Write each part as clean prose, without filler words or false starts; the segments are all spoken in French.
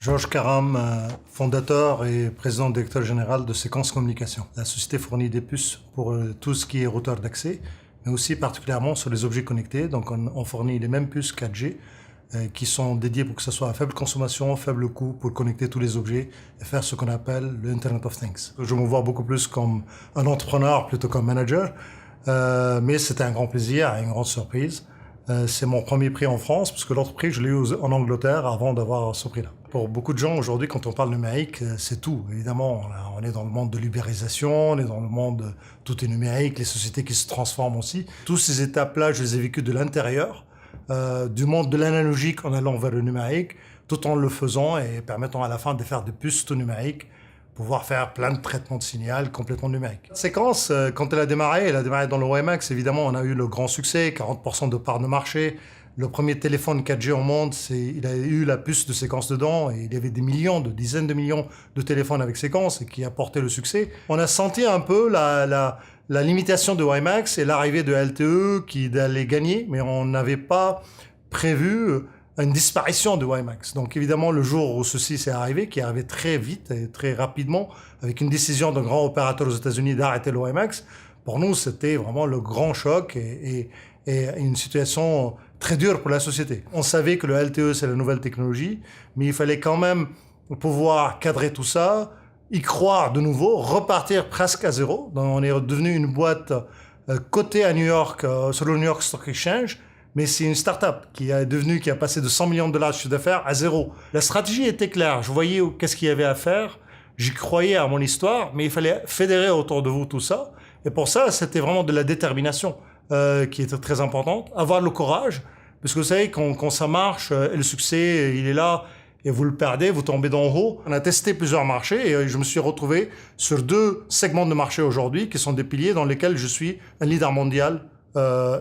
Georges Karam, fondateur et président directeur général de Séquence Communication. La société fournit des puces pour tout ce qui est routeur d'accès, mais aussi particulièrement sur les objets connectés. Donc on fournit les mêmes puces 4G qui sont dédiées pour que ce soit à faible consommation, faible coût, pour connecter tous les objets et faire ce qu'on appelle le Internet of Things. Je me vois beaucoup plus comme un entrepreneur plutôt qu'un manager, mais c'était un grand plaisir et une grande surprise. C'est mon premier prix en France, parce que l'autre prix, je l'ai eu en Angleterre avant d'avoir ce prix-là. Pour beaucoup de gens, aujourd'hui, quand on parle numérique, c'est tout. Évidemment, on est dans le monde de l'ubérisation, on est dans le monde, tout est numérique, les sociétés qui se transforment aussi. Toutes ces étapes-là, je les ai vécues de l'intérieur, du monde de l'analogique en allant vers le numérique, tout en le faisant et permettant à la fin de faire des puces tout numériques, pouvoir faire plein de traitements de signal complètement numériques. Séquence, quand elle a démarré dans le WiMAX, évidemment, on a eu le grand succès, 40% de part de marché. Le premier téléphone 4G au monde, il a eu la puce de Séquence dedans, et il y avait des dizaines de millions de téléphones avec Séquence, et qui a porté le succès. On a senti un peu la limitation de WiMAX et l'arrivée de LTE qui allait gagner, mais on n'avait pas prévu une disparition de WiMAX. Donc évidemment, le jour où ceci s'est arrivé, qui est arrivé très vite et très rapidement, avec une décision d'un grand opérateur aux États-Unis d'arrêter le WiMAX, pour nous, c'était vraiment le grand choc et une situation très dure pour la société. On savait que le LTE, c'est la nouvelle technologie, mais il fallait quand même pouvoir cadrer tout ça, y croire de nouveau, repartir presque à zéro. Donc on est devenu une boîte cotée à New York, sur le New York Stock Exchange, mais c'est une start-up qui a passé de 100 millions de dollars de chiffre d'affaires à zéro. La stratégie était claire. Je voyais qu'est-ce qu'il y avait à faire. J'y croyais à mon histoire, mais il fallait fédérer autour de vous tout ça. Et pour ça, c'était vraiment de la détermination qui était très importante. Avoir le courage, parce que vous savez, quand ça marche, et le succès, il est là, et vous le perdez, vous tombez d'en haut. On a testé plusieurs marchés et je me suis retrouvé sur 2 segments de marché aujourd'hui qui sont des piliers dans lesquels je suis un leader mondial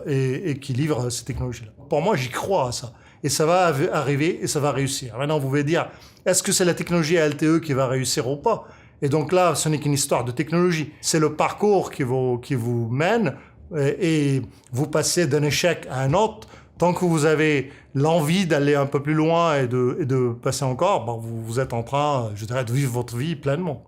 et qui livre ces technologies-là. Pour moi, j'y crois à ça. Et ça va arriver et ça va réussir. Maintenant, vous pouvez dire, est-ce que c'est la technologie LTE qui va réussir ou pas? Et donc là, ce n'est qu'une histoire de technologie. C'est le parcours qui vous mène et vous passez d'un échec à un autre. Tant que vous avez l'envie d'aller un peu plus loin et de passer encore, vous êtes en train, je dirais, de vivre votre vie pleinement.